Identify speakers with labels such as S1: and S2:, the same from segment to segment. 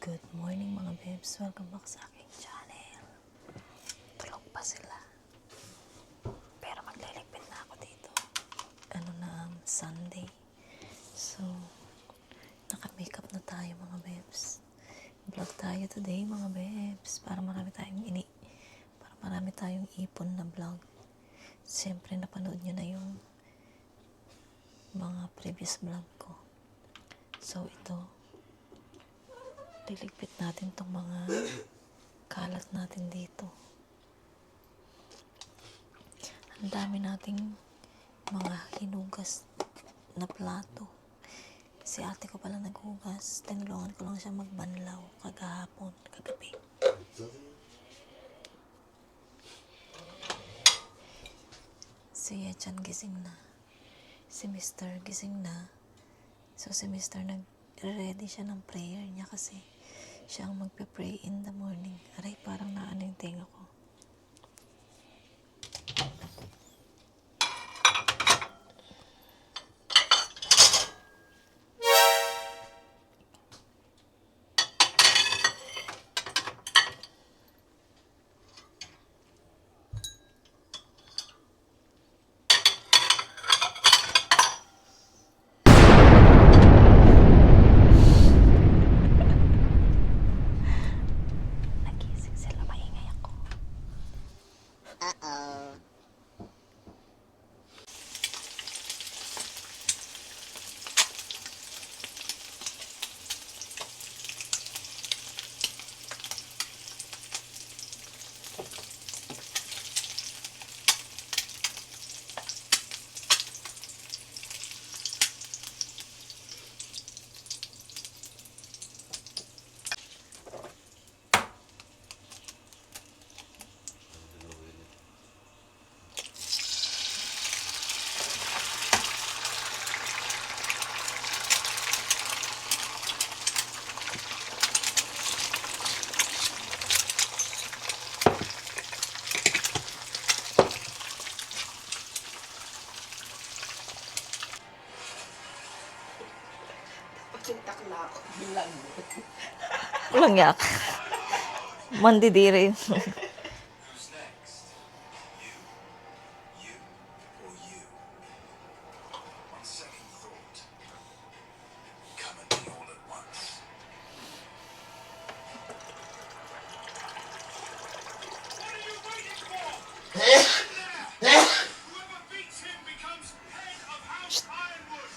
S1: Good morning mga babes, welcome back sa aking channel. Tulog pa sila. Pero magliligpit na ako dito. Sunday. So, naka-makeup na tayo mga babes. Vlog tayo today mga babes. Para marami tayong ipon na vlog. Siyempre napanood nyo na yung mga previous vlog ko. So, ito. Liligpit natin tong mga kalat natin dito. Ang dami nating mga hinugas na plato. Si ate ko pala naghugas. Tinulungan ko lang siya magbanlaw kagabi. Si Yechan gising na. Si Mr. gising na. So si Mr. nag-ready siya ng prayer niya kasi siya ang magpe-pray in the morning. Aray, parang naano yung tenga ko. Nagising sila, maingay ako.
S2: Pakintak na ako. Bilang.
S1: Walang yak. Mandidiri.
S3: Who's next? You, or you? On second thought, come at me all at once. What are you waiting for? Whoever beats him becomes head of House Ironwood.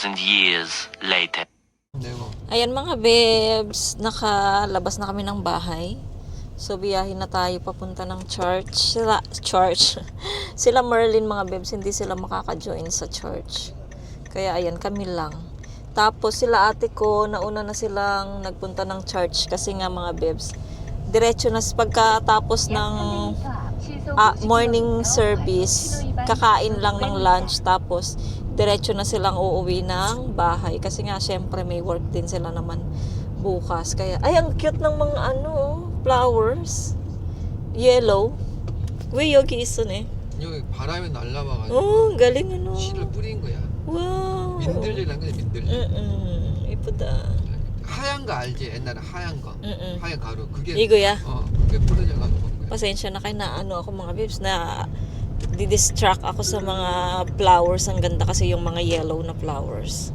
S2: 2,000 years later.
S4: 내고
S1: Ayan mga bebs, nakalabas na kami ng bahay. So biyahin na tayo papunta ng church. Sila Merlin mga bebs, hindi sila makaka-join sa church. Kaya ayan, kami lang. Tapos sila ate ko, nauna na silang nagpunta ng church kasi nga mga bebs, diretso na pagkatapos ng morning service, kakain lang ng lunch, tapos diretso na silang uuwi ng bahay kasi nga syempre may work din sila naman bukas. Kaya ay ang cute ng mga flowers, yellow. 왜 여기 있으네?
S4: 여기 바람이 날라와가지고
S1: 가ling
S4: 씨를 뿌린 거야.
S1: 와우.
S4: 민들레란 거야, 민들레.
S1: 이쁘다.
S4: 하얀 거 알지? 옛날에 하얀 거. 하얀 가루. 그게
S1: 이거야?
S4: 그게 뿌려져가지고 온 거야.
S1: Pasensya na kayo na ako mga babes na didistract ako sa mga flowers. Ang ganda kasi yung mga yellow na flowers.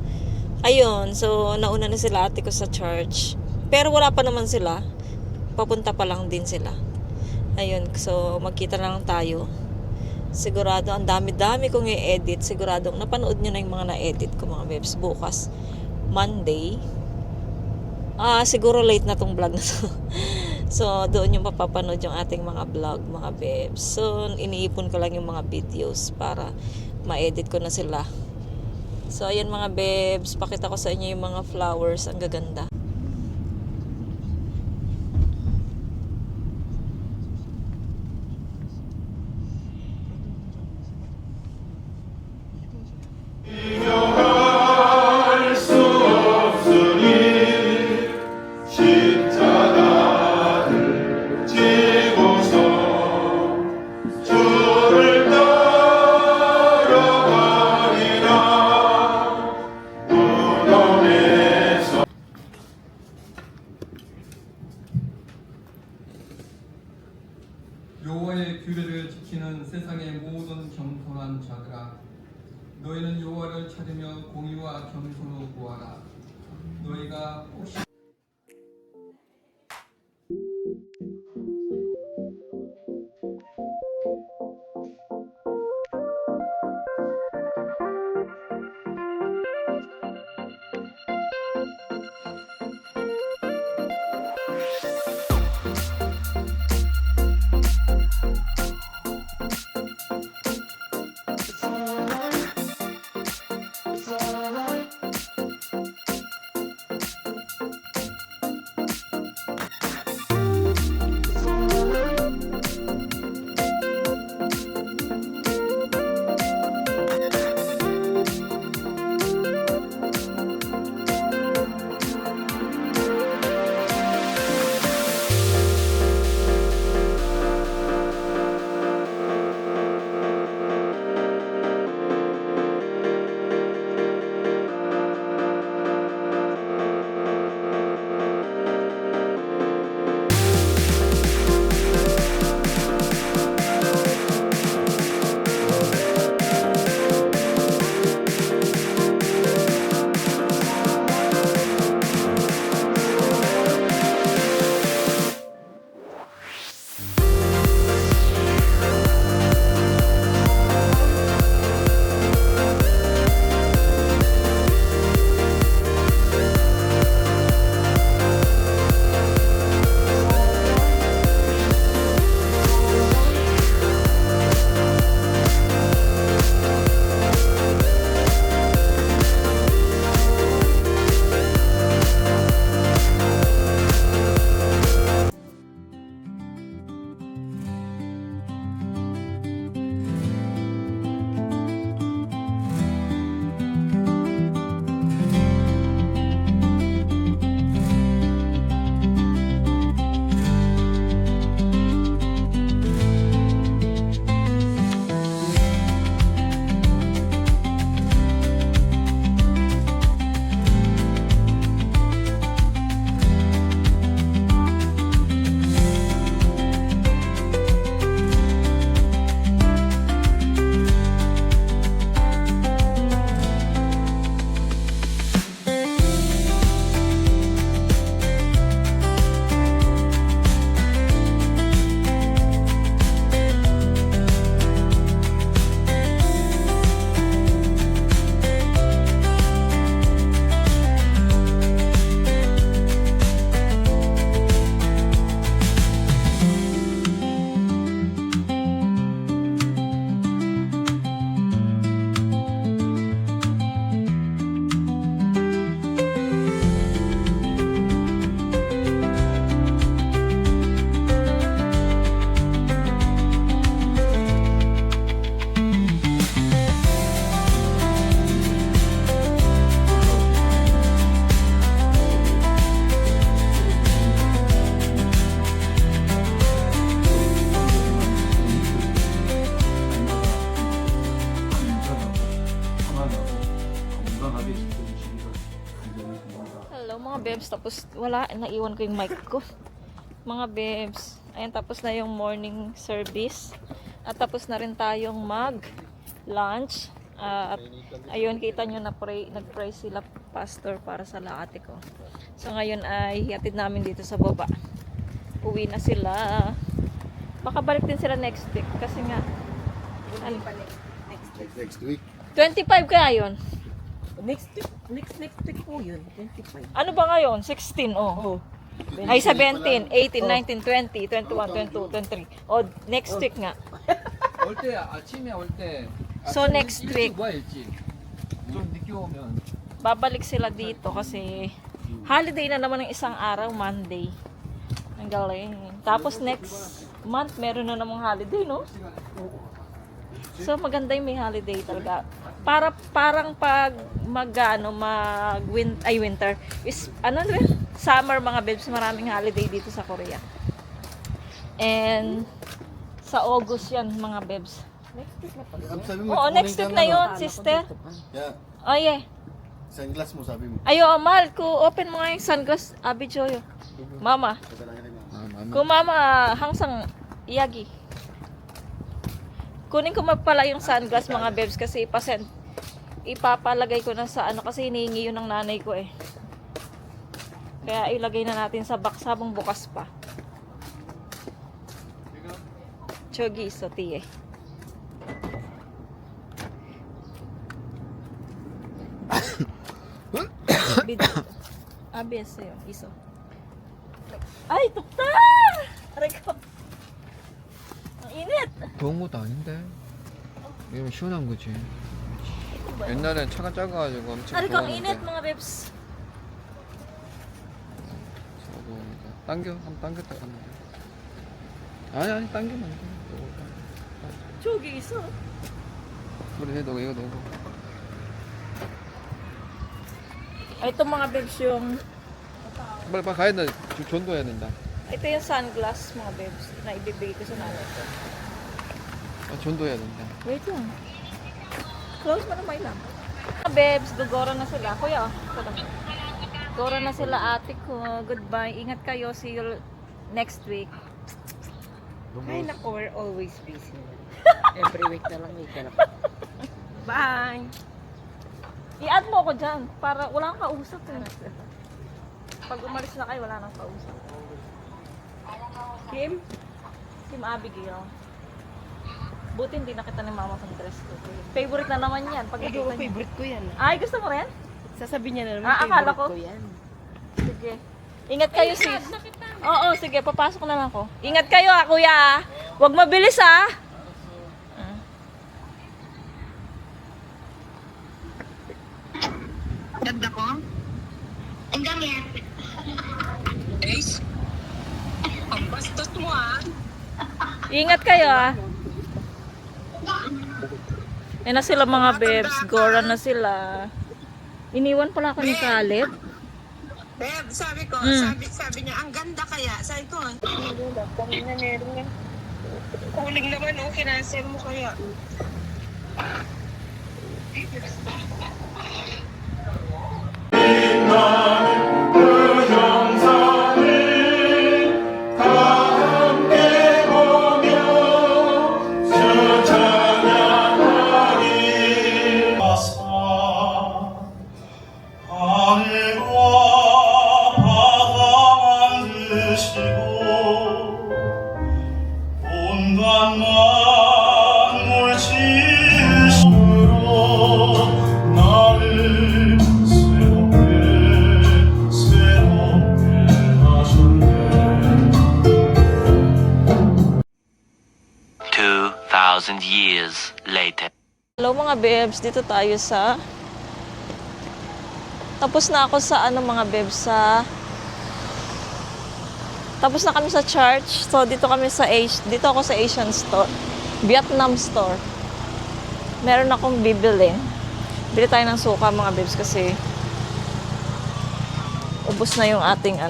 S1: Ayun, so nauna na sila ate ko sa church. Pero wala pa naman sila. Papunta pa lang din sila. Ayun, so magkita na lang tayo. Sigurado, ang dami-dami kong i-edit. Sigurado, napanood nyo na yung mga na-edit ko mga babes. Bukas, Monday. Siguro late na tong vlog na to. So, doon yung mapapanood yung ating mga vlog, mga babes. So, iniipon ko lang yung mga videos para ma-edit ko na sila. So, ayan mga babes, pakita ko sa inyo yung mga flowers. Ang gaganda.
S5: 여호와의 규례를 지키는 세상의 모든 겸손한 자들아, 너희는 여호와를 찾으며 공의와 겸손으로 구하라. 너희가 혹시
S1: Hello mga bebs, tapos wala, naiwan ko yung mic ko. Mga bebs, ayan, tapos na yung morning service. At tapos na rin tayong mag-lunch. At ayun, kita nyo na nag-pray sila pastor para sa laate ko. So ngayon ay hihatid namin dito sa baba. Uwi na sila. Baka balik din sila next week kasi nga ano,
S2: Next week.
S1: 25 kaya yun.
S6: Next week po yun, 25.
S1: Ano ba ngayon? 16, oh. Ay, 17, 18, 19, 20, 21, 22, 23. Oh, next week nga.
S4: 올 때 아침에 올 때.
S1: So, next week.
S4: 와 일찍. 좀 늦게 오면.
S1: Babalik sila dito kasi holiday na naman ng isang araw, Monday. Ang galing. Tapos next month, meron na namang holiday, no? So, maganda yung may holiday talaga. Parang pag winter is summer mga bebs, maraming holiday dito sa Korea. And sa August yan mga bebs. Oo, next week na yun, sister.
S2: Yeah.
S1: Oh yeah.
S2: Sunglass mo sabi mo.
S1: Ayo, mahal ko open mo nga yung sunglass, Abi Joyo. Mama. Kung mama hangsang iyagi. Kunin ko pala yung sunglass mga bebs kasi ipapalagay ko na sa ano kasi hinihingi yun ng nanay ko eh. Kaya ilagay na natin sa box habang bukas pa. Chogi so tiye. ABS yun, iso. Ay, tukta! Aray ko. Ang init!
S4: 더운 것도 아닌데. 이거 시원한 거지. 옛날엔 차가 작아가지고 엄청
S1: Aray ko, ang init
S4: 더웠는데.
S1: mga bebs.
S4: 더우니까. 한번 당겼다 가면 돼. 아니 당기면 안 돼.
S1: Chogi iso.
S4: 그래 너 이거 넣고.
S1: Ito mga bebs yung
S4: 빨리 가야 된다. 지금 전도해야 된다.
S1: ito yung sunglass mga bebs na ibibigay ko sa nanay ko.
S4: 전도해야 된다.
S1: Wait lang. Close mo na may lang. Mga bebs, dugora na sila. Kuya, dugora na sila ate ko. Goodbye. Ingat kayo. See you next week.
S6: Ay nako, we're always busy. Every week na lang may ganap. Bye!
S1: I-add mo ako dyan para wala kang kausap eh. Pag umalis na kayo, wala nang kausap.
S6: Kim?
S1: Kim Abigail. Buti hindi na kita ni Mama sa dress ko. Favorite na naman yan. Pag
S6: Ikaw,
S1: nakita niya.
S6: favorite ko yan.
S1: Ay, gusto mo rin?
S6: Sasabihin niya na naman,
S1: Akala
S6: favorite
S1: ko.
S6: ko yan.
S1: Sige. Ingat kayo sis. Oo, sige. Papasok na lang ako. Ingat kayo kuya. Huwag mabilis
S7: Ganda ko? Ang gamit. Ace? Ang bastos mo
S1: Ingat kayo Yan na sila mga bebs. Gora na sila. Iniwan pala ako ni Caleb.
S7: Beb, sabi ko, sabi niya, ang ganda kaya. Sabi ko, kuling naman, kinansel mo kaya.
S8: 하늘과 바다 만드시고 온갖 만물 지으심으로 나를 새롭게 하셨네.
S9: 2,000 years later.
S1: Hello mga bebs. Dito tayo sa tapos na ako sa mga bebs tapos na kami sa church. So dito ako sa Asian store, Vietnam store. Meron akong bibilin. Bili tayo ng suka mga bebs kasi ubos na yung ating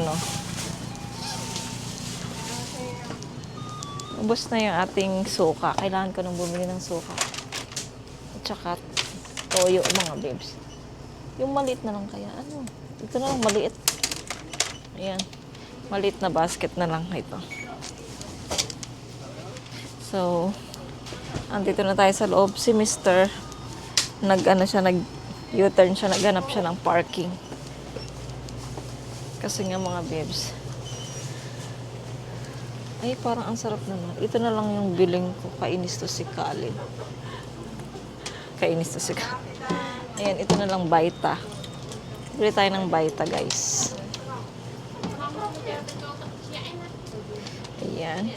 S1: ubos na yung ating suka. Kailangan ko nang bumili ng suka. At saka toyo mga bebs. Yung maliit na lang kaya. Ano? Ito na lang, maliit. Ayan. Maliit na basket na lang ito. So, andito na tayo sa loob. Si Mr. U-turn siya, naghanap siya ng parking. Kasi nga mga babes. Ay, parang ang sarap naman. Ito na lang yung biling ko. Kainis to si Kalin. Kainis to si Kalin. Ayan, ito na lang Baita. Bili tayo ng Baita, guys. Ayan.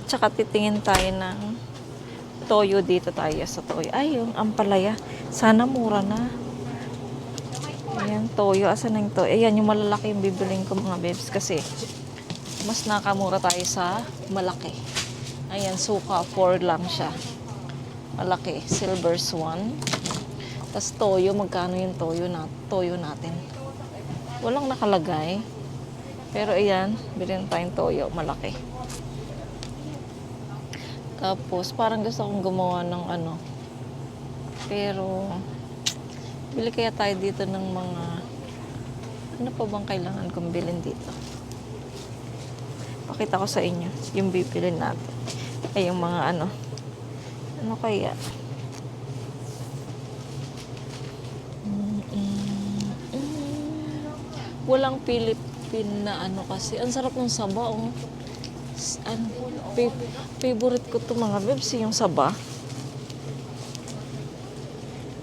S1: Tsaka titingin tayo ng toyo dito tayo sa toyo. Ay, yung ampalaya. Sana mura na. Ayan, toyo. Asan na yung toyo? Ayan, yung malalaki yung bibiling ko mga babes. Kasi, mas nakamura tayo sa malaki. Ayan, suka. 4 lang siya. Malaki. Silver Swan. Tapos toyo. Magkano yung toyo natin? Walang nakalagay. Pero ayan, bilhin tayong toyo. Malaki. Tapos, parang gusto kong gumawa ng ano. Pero, bili kaya tayo dito ng mga, ano pa bang kailangan kong bilhin dito? Pakita ko sa inyo, yung bibilin natin. Ay, yung mga ano. Ano kaya? Walang Philippine na ano kasi. Ang sarap ng saba, oh. Favorite ko to mga babes, yung saba.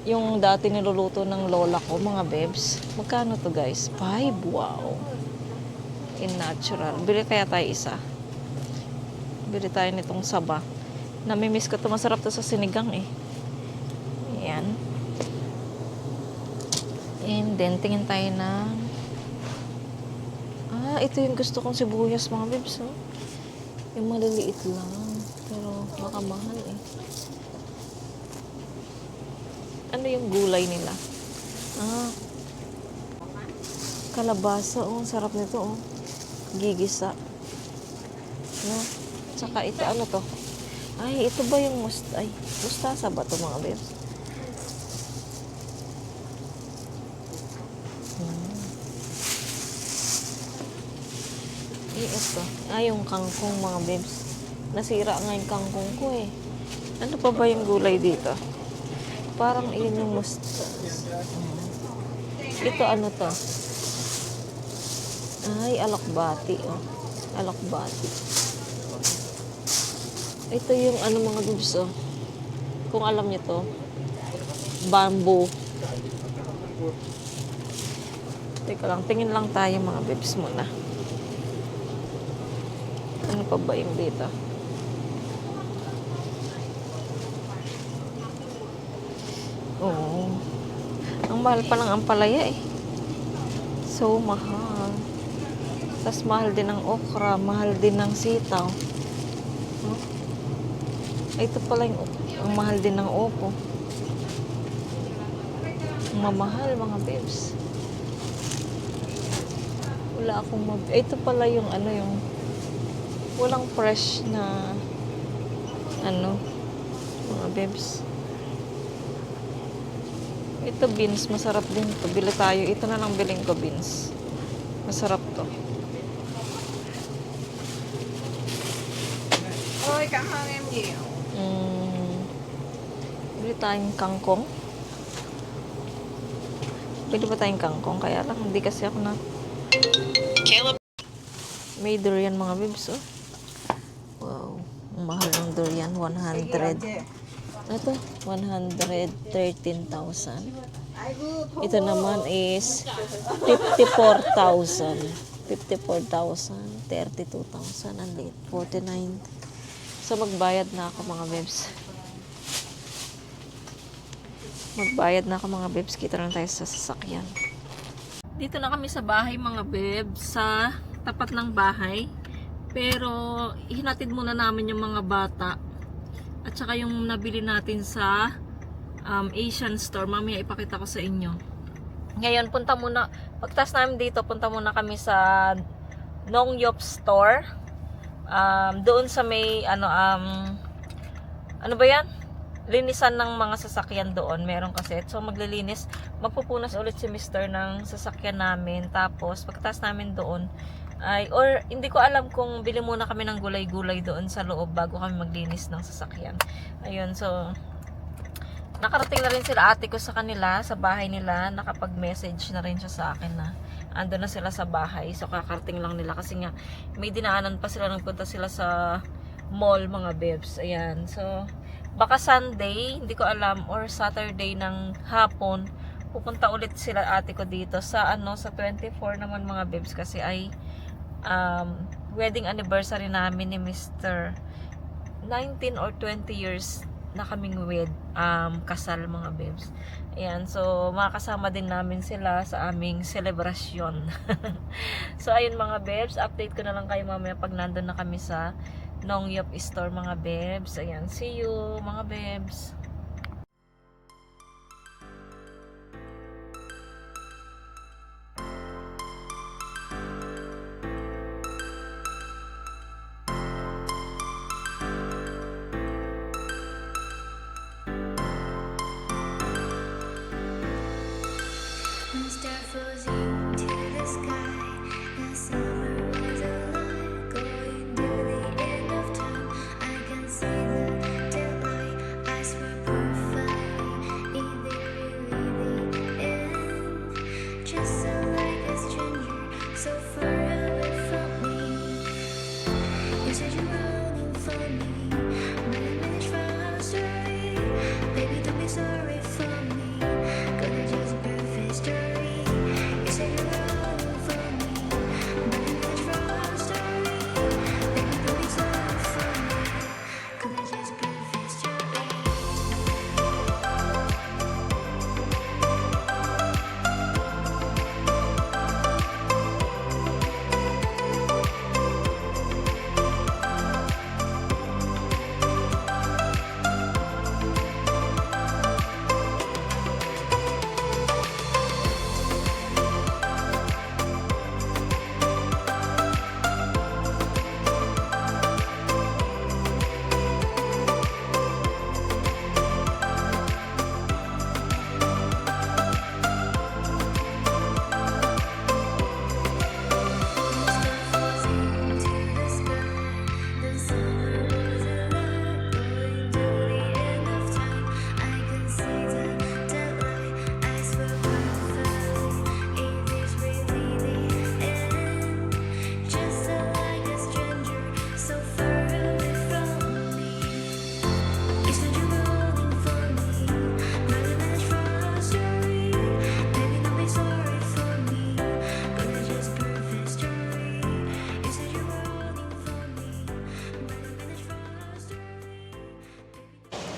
S1: Yung dati niluluto ng lola ko, mga babes. Magkano to guys? 5, wow. In natural. Bili kaya tayo isa. Bili tayo nitong saba. Namimiss ko to, masarap to sa sinigang eh. Ayan. And then, tingin tayo ng... ito yung gusto kong sibuyas mga babes, oh. Yung maliliit lang. Pero baka mahal eh. Ano yung gulay nila? Kalabasa. Oh, sarap nito. Oh. Gigisa. No? Tsaka ito, ano to? Ay, ito ba yung mustasa ba to mga babes? Ito. Yung kangkong mga babes. Nasira nga yung kangkong ko eh. Ano pa ba yung gulay dito? Parang yun yung ito ano to? Ay, alakbati. Oh. Alakbati. Ito yung ano mga babes, oh. Kung alam niyo to. Bamboo. Teka lang, tingin lang tayo mga babes muna. Ano pa ba yung dito? Oo. Ang mahal pa ng ampalaya eh. So, mahal. Tapos mahal din ng okra, mahal din ng sitaw. Huh? Ito pala yung ang mahal din ng opo. Mamahal mga babes. Wala akong ito pala yung ano yung walang fresh na ano mga babes. Ito beans, masarap din to. Bili tayo. Ito na lang biling ko beans. Masarap to.
S7: Ôi, cảm ơn em nhiều.
S1: Bili tayong kangkong. Bili ba tayong kangkong? Kaya lang, hindi kasi ako na... May durian mga babes, oh. Wow. Ang mahal ng durian. 100. Ito, 113,000. Ito naman is 54,000. 54,000. 32,000. Ang late. 49. So, magbayad na ako mga babes. Magbayad na ako mga babes. Kita lang tayo sa sasakyan. Dito na kami sa bahay mga babes. Sa tapat ng bahay. Pero, hinatid muna namin yung mga bata. At saka yung nabili natin sa Asian store. Mamaya ipakita ko sa inyo. Ngayon, pagtas namin dito, punta muna kami sa Nongyop store. Doon sa may, ano ba yan? linisan ng mga sasakyan doon. Meron kasi. So, maglilinis. Magpupunas ulit si Mr. ng sasakyan namin. Tapos, pagkatapos namin doon, or hindi ko alam kung bili muna kami ng gulay-gulay doon sa loob bago kami maglinis ng sasakyan. Ayun, so, nakarating na rin sila ate ko sa kanila, sa bahay nila. Nakapag-message na rin siya sa akin na ando na sila sa bahay. So, kakarating lang nila kasi nga, may dinaanan pa sila, nagpunta sila sa mall, mga bebs. Ayan, so, baka Sunday, hindi ko alam, or Saturday ng hapon, pupunta ulit sila ate ko dito sa sa 24 naman, mga bebs, kasi ay wedding anniversary namin ni Mr. 19 or 20 years na kaming kasal, mga bebs. Ayan, so makakasama din namin sila sa aming selebrasyon. So ayun, mga bebs, update ko na lang kayo mamaya pag nandun na kami sa Nongyop store, mga bebs. Ayan, see you, mga bebs.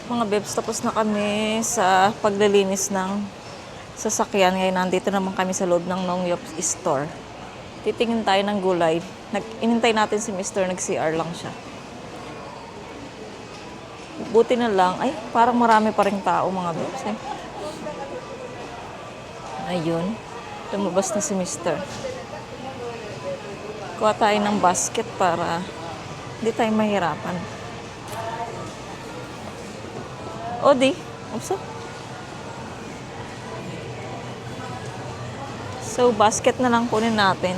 S1: Mga bebs, tapos na kami sa paglilinis ng sasakyan. Ngayon, nandito naman kami sa loob ng Nongyop store. Titingin tayo ng gulay. Inintay natin si Mr. Nag-CR lang siya. Buti na lang. Ay, parang marami pa rin tao, mga bebs. Ayun. Lumabas na si Mr. Kuha tayo ng basket para hindi tayo mahirapan. O di, upsa. So, basket na lang kunin natin.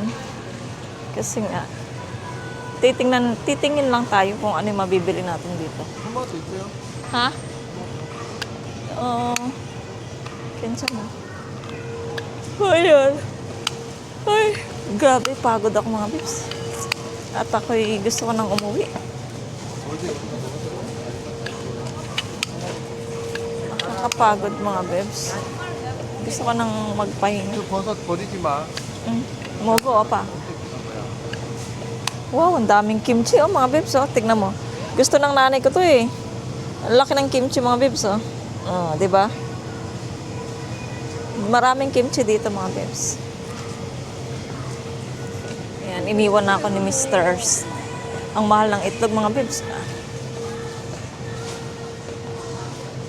S1: Kasi nga, titingin lang tayo kung ano yung mabibili natin dito. Ha? Oo. Kensa mo. Ayun. Ay, grabe, pagod ako, mga bibs. At ako'y gusto ko nang umuwi. Nakakapagod, mga bebs. Gusto ko nang magpahinga. Mogo, pa. Wow, ang daming kimchi, mga bebs. Tignan mo. Gusto ng nanay ko to eh. Ang laki ng kimchi, mga bebs. Diba? Maraming kimchi dito, mga bebs. Ayan, iniwan na ako ni Mr.'s. Ang mahal ng itlog, mga bebs.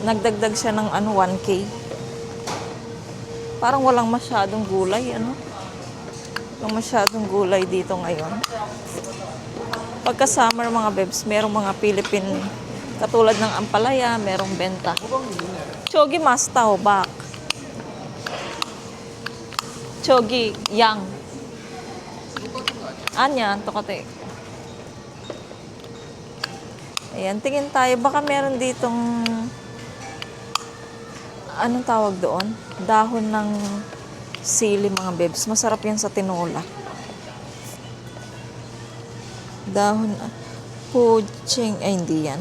S1: Nagdagdag siya ng 1K. Parang walang masyadong gulay, Walang masyadong gulay dito ngayon. Pagka summer, mga bebs, merong mga Philippine Katulad ng ampalaya, merong benta. Chogi masta hobak. Chogi yang. Anya, tokate. Ayan, tingin tayo. Baka meron ditong, anong tawag doon? Dahon ng sili, mga bebs. Masarap yan sa tinola. Dahon, puching, ay hindi yan.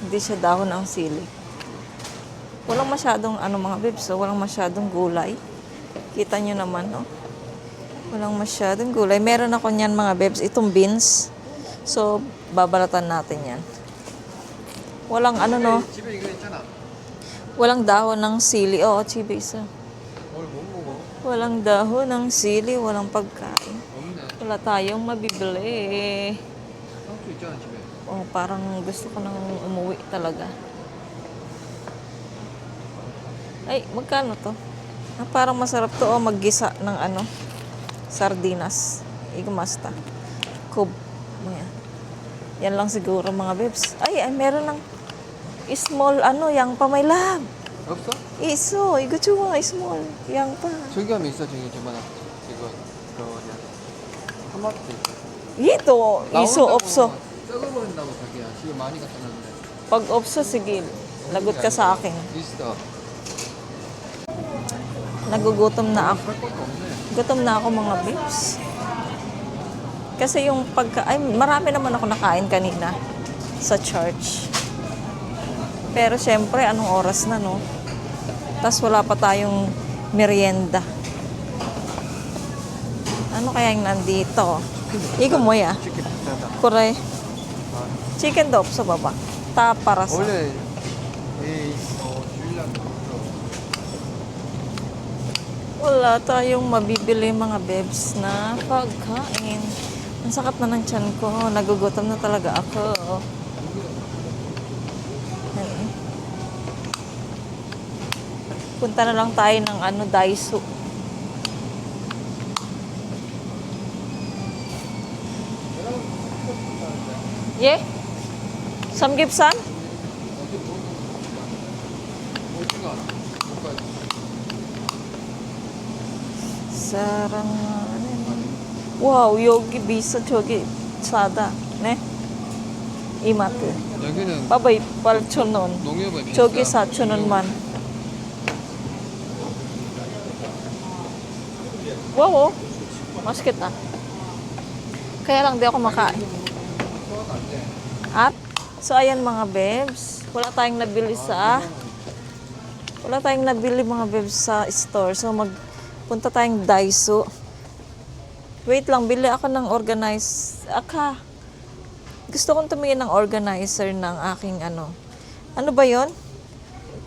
S1: Hindi siya dahon ng sili. Walang masyadong, mga bebs, walang masyadong gulay. Kita nyo naman, no? Walang masyadong gulay. Meron ako niyan, mga bebs, itong beans. So, babalatan natin yan. Walang no?
S4: 집에 이거 있잖아.
S1: Walang dahon ng sili. Oo, chibi isa.
S4: 오늘 못 먹어.
S1: Walang dahon ng sili, walang pagkain.
S4: 없네.
S1: Wala tayong mabibili.
S4: 상추 있잖아 집에.
S1: Oh, parang gusto ko nang umuwi talaga. Ay, magkano to? Parang masarap to, maggisa ng sardinas. Igumasta. Kub. Ayan. Yan lang siguro, mga bebs. Ay, meron ng small, yang pamaylab.
S4: 없어?
S1: Iso, igo chuwa, small. Yang pa.
S4: 저기 가면 있어 저기 저만한 이거 뭐냐 토마토 있어.
S1: Ito, iso, opso.
S4: 썩어 버린다고 자기야. 지금 많이 갖다 놨는데.
S1: Pag opso, sige. Lagot ka sa akin.
S4: 있어.
S1: Nagugutom na ako.
S4: 할 것도 없네.
S1: Gutom na ako, mga babes. Kasi yung marami naman ako nakain kanina sa church. Pero syempre, anong oras na, no? Tapos wala pa tayong merienda. Ano kaya yung nandito? Igo mo ya.
S4: 치킨 비싸다.
S1: Kuray. Chicken dop sa baba. Taparasa.
S4: 원래 주일날 먹어.
S1: Wala tayong mabibili, mga bebs, na pagkain. Ang sakit na ng tiyan ko. Nagugutom na talaga ako. Ayan. Punta na lang tayo ng Daiso. Yeah? Samgipsan?
S4: 어디가? 못 가지.
S1: 사랑하는 와우, 여기 비싸. 저기 싸다. 네? 이마트.
S4: 여기는
S1: 봐봐, 8,000원.
S4: 농협은 비싸.
S1: 저기 4,000원만. Wow, 맛있겠다. Kaya lang di ako makain. At, so ayan, mga bebs. Wala tayong nabili mga bebs sa store. So punta tayong Daiso. Wait lang, bili ako ng gusto kong tumingin ng organizer ng aking ano ba yon?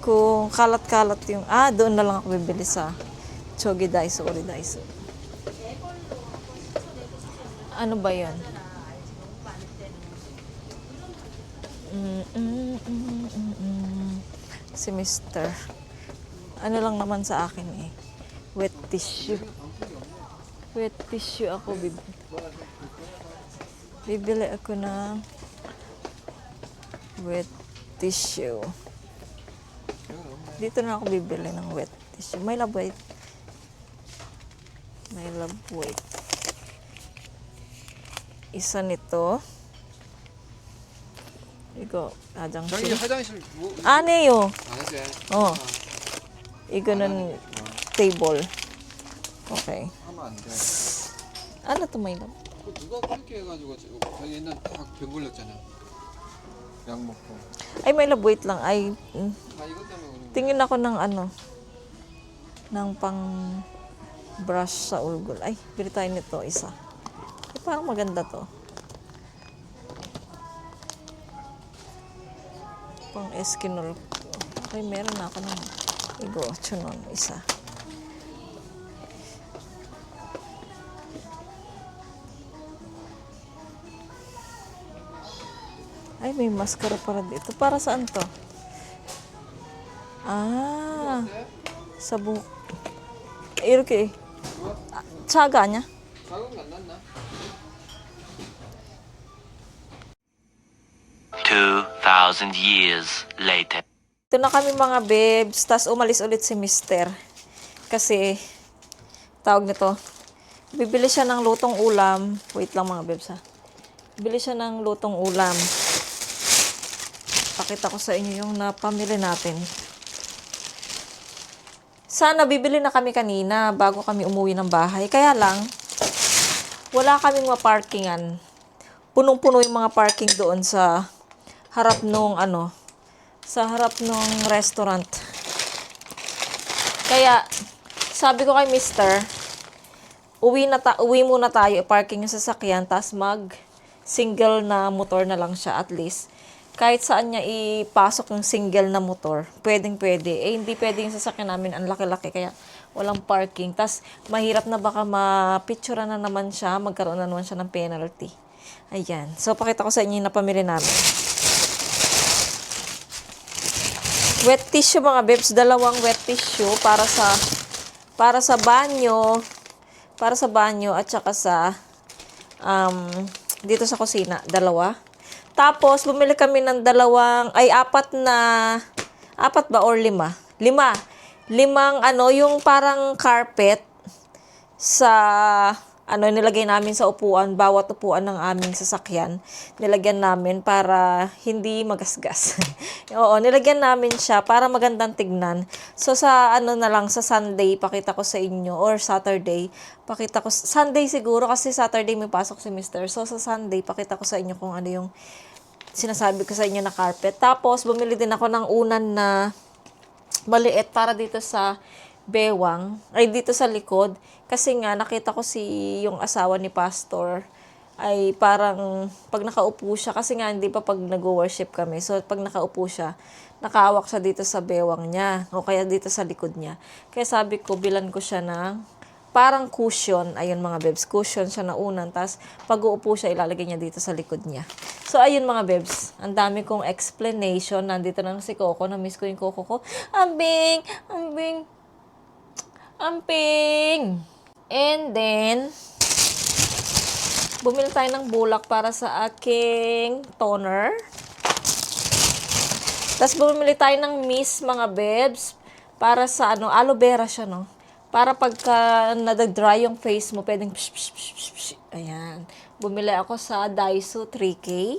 S1: Kung kalat-kalat yung, doon na lang ako bibili sa Chogi Daiso, Ori Daiso. Ano ba yon? Si Mr. Ano lang naman sa akin wet tissue. Wet tissue ako bibili ako ng wet tissue. Dito na ako bibili ng wet tissue. May love weight. Isa nito. 이거
S4: 자기
S1: 화장실.
S4: 화장실 뭐
S1: 아니에요.
S4: 안 했어요?
S1: 이거는 table. Okay.
S4: 하면 안 돼.
S1: Ano to, may love?
S4: 그 누가 그렇게 해가지고 자기 옛날 딱병 걸렸잖아. 약 먹고.
S1: Ay, may love, wait lang.
S4: 다 이것 때문에 그런 거야.
S1: Tingin ako ng ng pang brush sa ulgol. Ay, bili tayo nito, isa. Parang maganda to. Pang eskinol. Okay, meron na ako ng chunon, isa. Ay, may maskara para dito. Para saan to? Sa buhok. 이렇게. 차가 아니야?
S4: 작은 거 안 났나?
S9: 2,000 2,000 years later.
S1: Ito na kami mga bebs, tas umalis ulit si Mister. Kasi, tawag nito, bibili siya ng lutong ulam. Wait lang mga bebs ha. Bibili siya ng lutong ulam. Pakita ko sa inyo yung napamili natin. Sana bibili na kami kanina bago kami umuwi ng bahay. Kaya lang, wala kaming maparkingan. Punong-puno yung mga parking doon sa harap nung restaurant. Kaya, sabi ko kay Mister, uwi muna tayo, i-parking yung sasakyan, tas single na motor na lang siya at least. Kahit saan niya ipasok yung single na motor, pwedeng-pwede. Hindi pwede yung sasakyan namin, ang laki-laki, kaya walang parking. Tas, mahirap na baka mapicturean na naman siya, magkaroon na naman siya ng penalty. Ayan. So, pakita ko sa inyo yung napamili namin. Wet tissue mga bebs, 2 wet tissue para sa banyo, at saka sa dito sa kusina, 2. Tapos bumili kami ng 4 ba or 5? 5 yung parang carpet sa nilagay namin sa upuan, bawat upuan ng aming sasakyan, nilagyan namin para hindi magasgas. Oo, nilagyan namin siya para magandang tignan. So, sa sa Sunday, pakita ko sa inyo, or Saturday, Sunday siguro, kasi Saturday may pasok si Mister. So, sa Sunday, pakita ko sa inyo kung ano yung sinasabi ko sa inyo na carpet. Tapos, bumili din ako ng unan na maliit para dito sa bewang, ay dito sa likod. Kasi nga, nakita ko yung asawa ni Pastor, ay parang, pag nakaupo siya, kasi nga, hindi pa pag nag-worship kami. So, pag nakaupo siya, nakaawak siya dito sa bewang niya, o kaya dito sa likod niya. Kaya sabi ko, bilan ko siya ng parang cushion. Ayun mga bebs, cushion siya na unan. Tapos, pag uupo siya, ilalagay niya dito sa likod niya. So, ayun mga bebs, ang dami kong explanation. Nandito na si Coco, na-miss ko yung Coco ko. Ambing! And then, bumili tayo ng bulak para sa aking toner. Tapos bumili tayo ng mist mga bebs para sa aloe vera siya, no? Para pagka nadag-dry yung face mo, pwedeng ayan. Bumili ako sa Daiso 3K.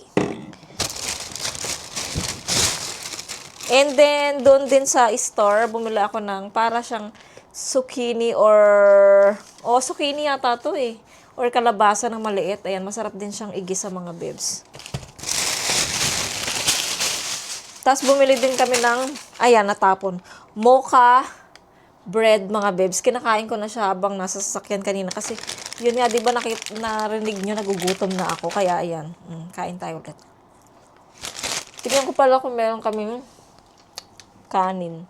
S1: And then, doon din sa store, bumili ako ng para siyang zucchini zucchini yata to eh. Or kalabasa ng maliit. Ayan, masarap din siyang igisa mga bebs. Tapos bumili din kami ng, natapon, mocha bread mga bebs. Kinakain ko na siya habang nasa sasakyan kanina. Kasi, yun nga, di ba narinig nyo, nagugutom na ako. Kaya, ayan, kain tayo ulit. Tignan ko pala kung meron kaming kanin.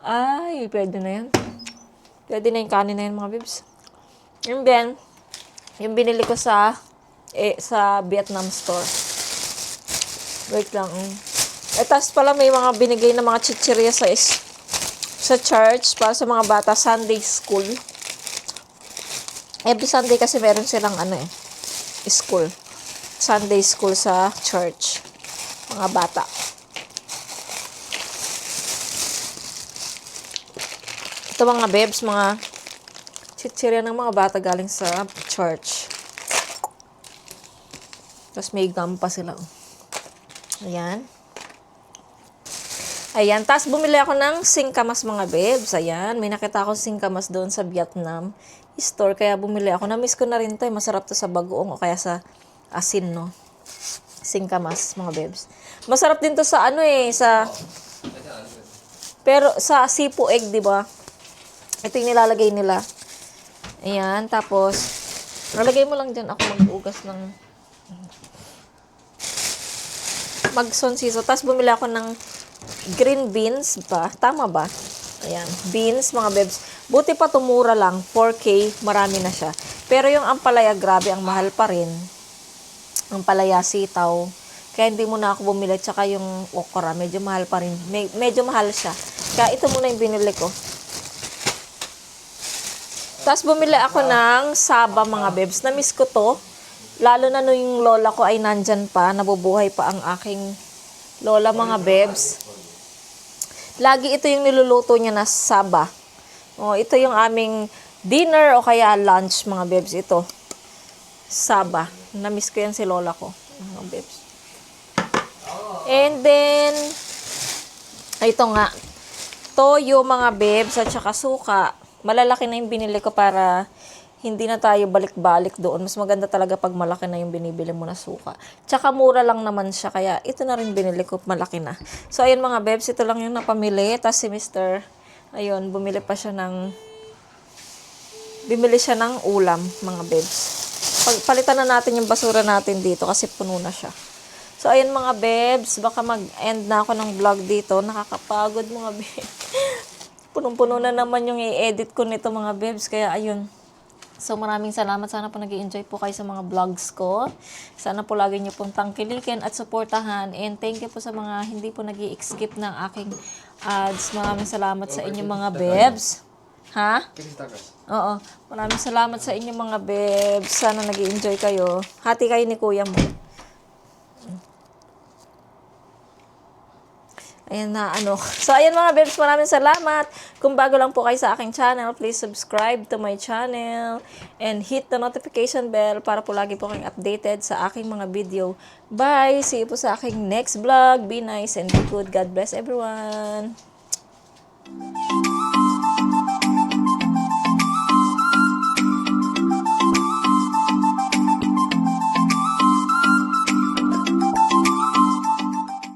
S1: Ay, pwede na yan. Pwede na yung kanin na yan, mga bibs. And then, yung binili ko sa Vietnam store. Wait lang. Tapos pala may mga binigay na mga chichirya sa church para sa mga bata, Sunday school. Every Sunday kasi meron silang school. Sunday school sa church. Mga bata. Ito mga bebs, mga chichirya ng mga bata galing sa church. Tapos may gum pa sila. Ayan. Ayan. Tapos bumili ako ng singkamas mga bebs. Ayan. May nakita ako singkamas doon sa Vietnam store. Kaya bumili ako. Na-miss ko na rin ito. Masarap to sa bagoong o kaya sa asin, no? Singkamas mga bebs. Masarap din to sa pero sa sipo egg, di ba? Ito yung nilalagay nila. Ayan, tapos, nalagay mo lang dyan ako mag-ugas ng magsonsiso. Tapos, bumili ako ng green beans ba? Tama ba? Ayan, beans, mga bebs. Buti pa tumura lang, 4K, marami na siya. Pero yung ampalaya, grabe, ang mahal pa rin. Ang palaya, sitaw. Kaya hindi mo na ako bumili. Tsaka yung okra, medyo mahal pa rin. Medyo mahal siya. Kaya ito muna yung binili ko. Tapos bumili ako ng saba mga bebs. Na-miss ko to. Lalo na nung yung lola ko ay nandyan pa, nabubuhay pa ang aking lola, mga bebs. Lagi ito yung niluluto niya na saba. Ito yung aming dinner o kaya lunch, mga bebs. Ito, saba. Namiss ko yan si lola ko, mga bebs. And then, ito nga, toyo, mga bebs, at saka suka. Malalaki na yung binili ko para hindi na tayo balik-balik doon. Mas maganda talaga pag malaki na yung binibili mo na suka. Tsaka mura lang naman siya, kaya ito na rin binili ko, malaki na. So, ayun mga bebs, ito lang yung napamili. Tapos si Mr. Ayun, bumili siya ng ulam, mga bebs. Palitan na natin yung basura natin dito kasi puno na siya. So, ayun mga bebs, baka mag-end na ako ng vlog dito. Nakakapagod mga bebs. Punong-puno na naman yung i-edit ko nito, mga bebs. Kaya, ayun. So, maraming salamat. Sana po nag-i-enjoy po kayo sa mga vlogs ko. Sana po lagi niyo pong tangkilikin at suportahan. And thank you po sa mga hindi po nag-i-skip ng aking ads. Maraming salamat sa inyo, mga bebs. Ha? Oo. Maraming salamat sa inyo, mga bebs. Sana nag-i-enjoy kayo. Hati kayo ni kuya mo. Ayan na, So, ayan mga bebs, maraming salamat. Kung bago lang po kayo sa aking channel, please subscribe to my channel and hit the notification bell para po lagi po kayong updated sa aking mga video. Bye! See you po sa aking next vlog. Be nice and be good. God bless everyone.